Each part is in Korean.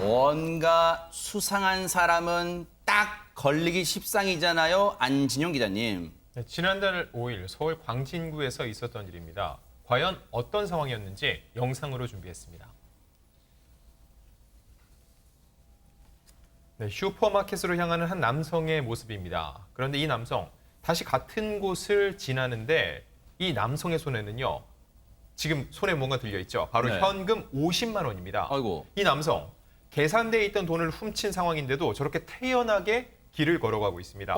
뭔가 수상한 사람은 딱 걸리기 십상이잖아요. 안진용 기자님. 네, 지난달 5일 서울 광진구에서 있었던 일입니다. 과연 어떤 상황이었는지 영상으로 준비했습니다. 네, 슈퍼마켓으로 향하는 한 남성의 모습입니다. 그런데 이 남성, 다시 같은 곳을 지나는데 이 남성의 손에는요. 지금 손에 뭔가 들려있죠. 바로 네. 현금 50만 원입니다. 아이고. 이 남성, 계산대에 있던 돈을 훔친 상황인데도 저렇게 태연하게 길을 걸어가고 있습니다.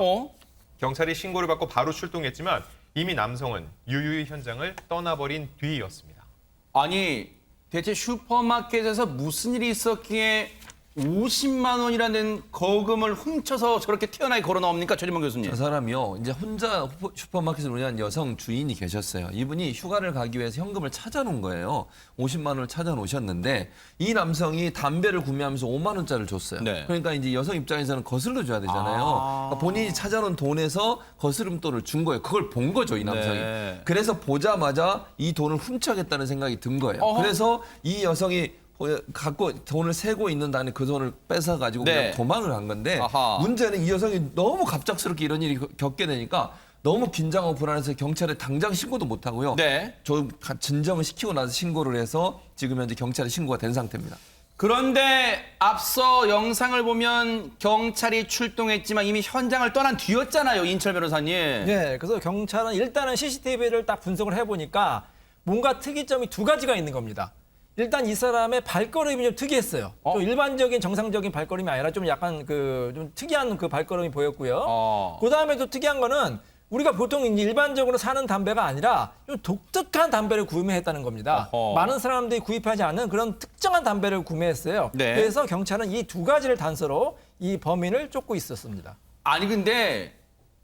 경찰이 신고를 받고 바로 출동했지만 이미 남성은 유유히 현장을 떠나버린 뒤였습니다. 아니, 대체 슈퍼마켓에서 무슨 일이 있었기에 50만 원이라는 거금을 훔쳐서 저렇게 태연하게 걸어 나옵니까? 최진봉 교수님. 저 사람이요. 이제 혼자 슈퍼마켓을 운영하는 여성 주인이 계셨어요. 이분이 휴가를 가기 위해서 현금을 찾아놓은 거예요. 50만 원을 찾아놓으셨는데 이 남성이 담배를 구매하면서 5만 원짜리를 줬어요. 네. 그러니까 이제 여성 입장에서는 거슬러 줘야 되잖아요. 그러니까 본인이 찾아놓은 돈에서 거스름돈을 준 거예요. 그걸 본 거죠, 이 남성이. 네. 그래서 보자마자 이 돈을 훔쳐야겠다는 생각이 든 거예요. 어허. 그래서 이 여성이 갖고 돈을 세고 있는 다음에 그 돈을 뺏어가지고 네. 그냥 도망을 한 건데 아하. 문제는 이 여성이 너무 갑작스럽게 이런 일이 겪게 되니까 너무 긴장하고 불안해서 경찰에 당장 신고도 못 하고요. 네. 좀 진정을 시키고 나서 신고를 해서 지금 현재 경찰에 신고가 된 상태입니다. 그런데 앞서 영상을 보면 경찰이 출동했지만 이미 현장을 떠난 뒤였잖아요. 인철 변호사님. 네, 그래서 경찰은 일단은 CCTV를 딱 분석을 해보니까 뭔가 특이점이 두 가지가 있는 겁니다. 일단 이 사람의 발걸음이 좀 특이했어요. 좀 일반적인 정상적인 발걸음이 아니라 좀 약간 좀 특이한 그 발걸음이 보였고요. 그다음에 또 특이한 거는 우리가 보통 이제 일반적으로 사는 담배가 아니라 좀 독특한 담배를 구매했다는 겁니다. 어허. 많은 사람들이 구입하지 않은 그런 특정한 담배를 구매했어요. 네. 그래서 경찰은 이 두 가지를 단서로 이 범인을 쫓고 있었습니다. 아니 근데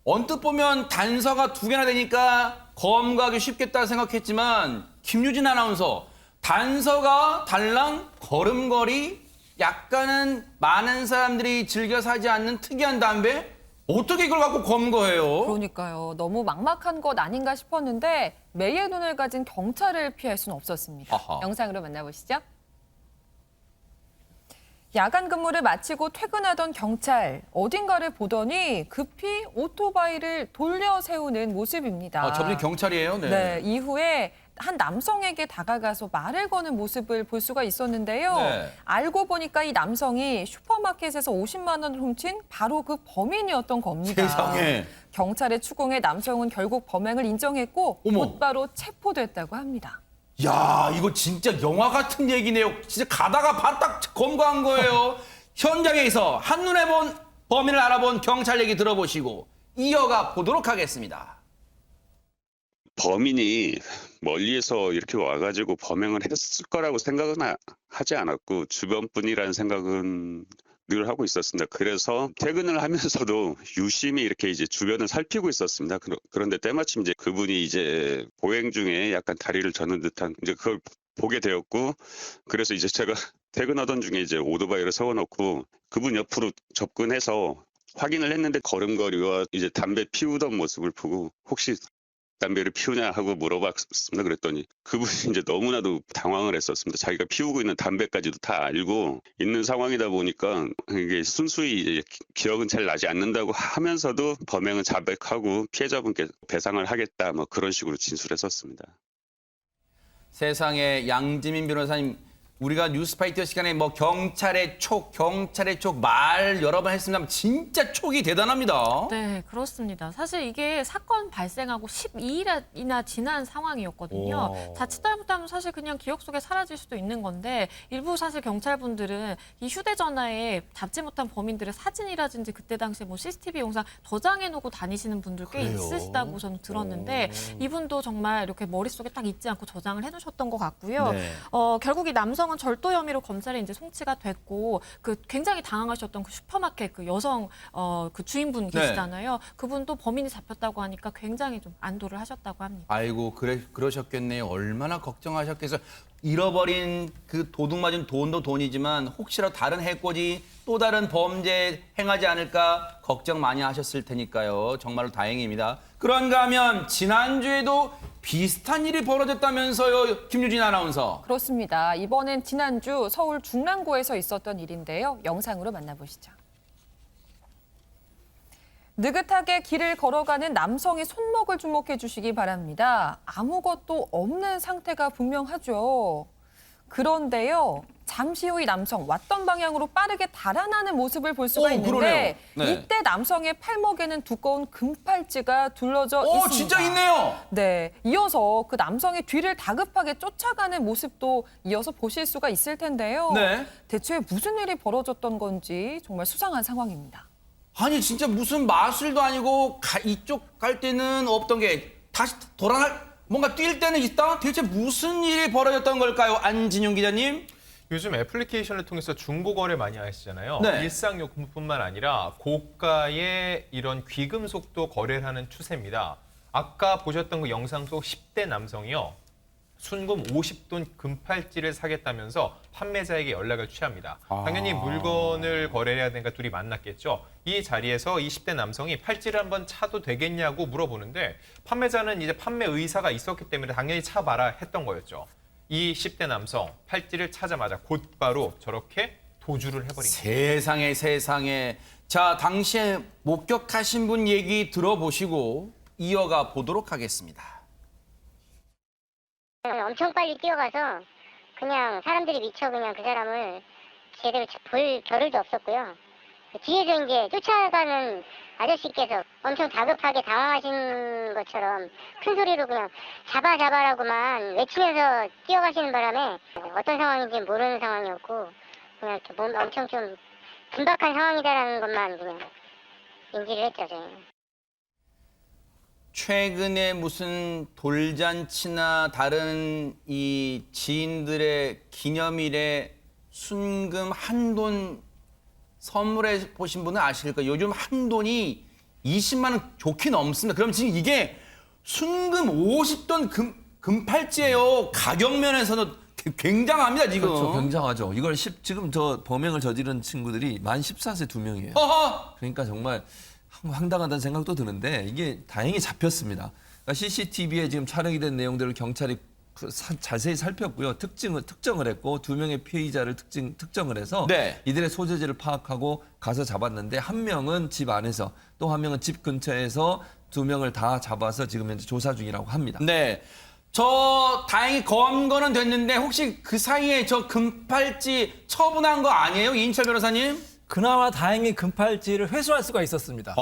언뜻 보면 단서가 두 개나 되니까 검거하기 쉽겠다 생각했지만 김유진 아나운서 단서가 달랑 걸음걸이 약간은 많은 사람들이 즐겨 사지 않는 특이한 담배? 어떻게 이걸 갖고 검거해요? 그러니까요. 너무 막막한 것 아닌가 싶었는데 매의 눈을 가진 경찰을 피할 수는 없었습니다. 아하. 영상으로 만나보시죠. 야간 근무를 마치고 퇴근하던 경찰. 어딘가를 보더니 급히 오토바이를 돌려 세우는 모습입니다. 저분이 경찰이에요? 네, 이후에 한 남성에게 다가가서 말을 거는 모습을 볼 수가 있었는데요. 네. 알고 보니까 이 남성이 슈퍼마켓에서 50만 원을 훔친 바로 그 범인이었던 겁니다. 세상에. 경찰에 추궁해 남성은 결국 범행을 인정했고 어머. 곧바로 체포됐다고 합니다. 야, 이거 진짜 영화 같은 얘기네요. 진짜 가다가 바딱 검거한 거예요. 현장에서 한눈에 본 범인을 알아본 경찰 얘기 들어보시고 이어가 보도록 하겠습니다. 범인이 멀리에서 이렇게 와가지고 범행을 했을 거라고 생각은 하지 않았고 주변 분이라는 생각은 늘 하고 있었습니다. 그래서 퇴근을 하면서도 유심히 이렇게 이제 주변을 살피고 있었습니다. 그런데 때마침 이제 그분이 이제 보행 중에 약간 다리를 저는 듯한 이제 그걸 보게 되었고 그래서 이제 제가 퇴근하던 중에 이제 오토바이를 세워놓고 그분 옆으로 접근해서 확인을 했는데 걸음걸이와 이제 담배 피우던 모습을 보고 혹시 담배를 피우냐 하고 물어봤습니다. 그랬더니 그분이 이제 너무나도 당황을 했었습니다. 자기가 피우고 있는 담배까지도 다 알고 있는 상황이다 보니까 이게 순수히 이제 기억은 잘 나지 않는다고 하면서도 범행은 자백하고 피해자분께 배상을 하겠다 뭐 그런 식으로 진술했었습니다. 세상에 양지민 변호사님, 우리가 뉴스파이터 시간에 뭐 경찰의 촉 말 여러 번 했습니다만 진짜 촉이 대단합니다. 네, 그렇습니다. 사실 이게 사건 발생하고 12일이나 지난 상황이었거든요. 자칫 잘못하면 사실 그냥 기억 속에 사라질 수도 있는 건데 일부 사실 경찰분들은 이 휴대전화에 잡지 못한 범인들의 사진이라든지 그때 당시에 뭐 CCTV 영상 저장해놓고 다니시는 분들 꽤 그래요? 있으시다고 저는 들었는데 이분도 정말 이렇게 머릿속에 딱 잊지 않고 저장을 해놓으셨던 것 같고요. 네. 결국 이 남성은 절도 혐의로 검찰에 이제 송치가 됐고 굉장히 당황하셨던 그 슈퍼마켓 그 여성 그 주인분 계시잖아요. 그분도 범인이 잡혔다고 하니까 굉장히 좀 안도를 하셨다고 합니다. 아이고 그러셨겠네요. 얼마나 걱정하셨겠어요. 잃어버린 그 도둑 맞은 돈도 돈이지만 혹시라도 다른 해코지 또 다른 범죄 행하지 않을까 걱정 많이 하셨을 테니까요. 정말로 다행입니다. 그런가 하면 지난주에도 비슷한 일이 벌어졌다면서요, 김유진 아나운서. 그렇습니다. 이번엔 지난주 서울 중랑구에서 있었던 일인데요. 영상으로 만나보시죠. 느긋하게 길을 걸어가는 남성의 손목을 주목해 주시기 바랍니다. 아무것도 없는 상태가 분명하죠. 그런데요, 잠시 후 이 남성 왔던 방향으로 빠르게 달아나는 모습을 볼 수가 있는데 그러네요. 네. 이때 남성의 팔목에는 두꺼운 금팔찌가 둘러져 있습니다. 진짜 있네요. 네, 이어서 그 남성의 뒤를 다급하게 쫓아가는 모습도 이어서 보실 수가 있을 텐데요. 네. 대체 무슨 일이 벌어졌던 건지 정말 수상한 상황입니다. 아니 진짜 무슨 마술도 아니고 이쪽 갈 때는 없던 게 다시 뭔가 뛸 때는 있다? 대체 무슨 일이 벌어졌던 걸까요? 안진용 기자님. 요즘 애플리케이션을 통해서 중고거래 많이 하시잖아요. 네. 일상용품뿐만 아니라 고가의 이런 귀금속도 거래를 하는 추세입니다. 아까 보셨던 그 영상 속 10대 남성이요. 순금 50돈 금팔찌를 사겠다면서 판매자에게 연락을 취합니다. 당연히 물건을 거래해야 되니까 둘이 만났겠죠. 이 자리에서 이 10대 남성이 팔찌를 한번 차도 되겠냐고 물어보는데 판매자는 이제 판매 의사가 있었기 때문에 당연히 차봐라 했던 거였죠. 이 10대 남성 팔찌를 차자마자 곧바로 저렇게 도주를 해버린 거예요. 세상에. 자, 당시에 목격하신 분 얘기 들어보시고 이어가 보도록 하겠습니다. 엄청 빨리 뛰어가서 그냥 사람들이 미쳐 그냥 그 사람을 제대로 볼 겨를도 없었고요. 뒤에서 이제 쫓아가는 아저씨께서 엄청 다급하게 당황하신 것처럼 큰 소리로 그냥 잡아라고만 외치면서 뛰어가시는 바람에 어떤 상황인지 모르는 상황이었고 그냥 엄청 좀 긴박한 상황이다라는 것만 그냥 인지를 했죠, 저희는. 최근에 무슨 돌잔치나 다른 이 지인들의 기념일에 순금 한돈 선물해 보신 분은 아실 거예요. 요즘 한돈이 20만 원 좋게 넘습니다. 그럼 지금 이게 순금 50돈 금팔찌예요. 가격 면에서는 굉장합니다, 지금. 그렇죠. 굉장하죠. 이걸 지금 저 범행을 저지른 친구들이 만 14세 2명이에요. 그러니까 정말 황당하다는 생각도 드는데 이게 다행히 잡혔습니다. 그러니까 CCTV에 지금 촬영이 된 내용들을 경찰이 자세히 살폈고요. 특정을 했고 2명의 피의자를 특정을 해서 네. 이들의 소재지를 파악하고 가서 잡았는데 한 명은 집 안에서 또 한 명은 집 근처에서 2명을 다 잡아서 지금 현재 조사 중이라고 합니다. 네. 저 다행히 검거는 됐는데 혹시 그 사이에 저 금팔찌 처분한 거 아니에요? 이인철 변호사님? 그나마 다행히 금팔찌를 회수할 수가 있었습니다.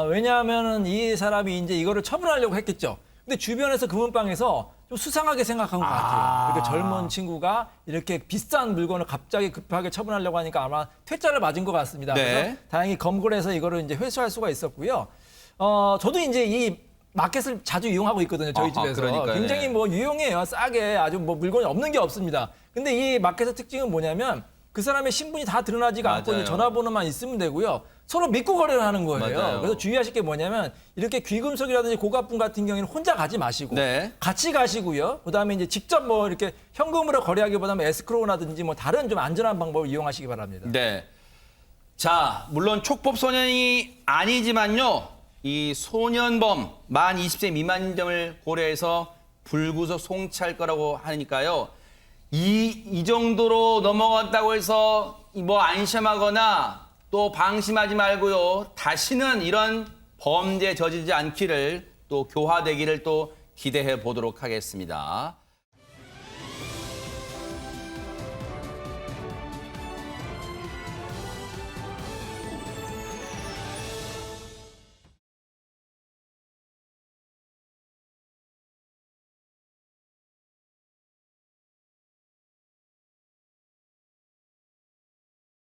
왜냐하면 이 사람이 이제 이거를 처분하려고 했겠죠. 근데 주변에서 금은방에서 좀 수상하게 생각한 것 같아요. 이렇게 젊은 친구가 이렇게 비싼 물건을 갑자기 급하게 처분하려고 하니까 아마 퇴짜를 맞은 것 같습니다. 네. 그래서 다행히 검거를 해서 이거를 이제 회수할 수가 있었고요. 저도 이제 이 마켓을 자주 이용하고 있거든요. 저희 집에서. 그러니까요. 굉장히 뭐 유용해요. 싸게 아주 뭐 물건이 없는 게 없습니다. 근데 이 마켓의 특징은 뭐냐면 그 사람의 신분이 다 드러나지가 않고 맞아요. 전화번호만 있으면 되고요. 서로 믿고 거래를 하는 거예요. 맞아요. 그래서 주의하실 게 뭐냐면 이렇게 귀금속이라든지 고가품 같은 경우에는 혼자 가지 마시고 네. 같이 가시고요. 그다음에 이제 직접 뭐 이렇게 현금으로 거래하기보다는 에스크로우라든지 뭐 다른 좀 안전한 방법을 이용하시기 바랍니다. 네. 자, 물론 촉법 소년이 아니지만요. 이 소년범 만 20세 미만 점을 고려해서 불구속 송치할 거라고 하니까요. 이 정도로 넘어갔다고 해서 뭐 안심하거나 또 방심하지 말고요. 다시는 이런 범죄 저지르지 않기를 또 교화되기를 또 기대해 보도록 하겠습니다.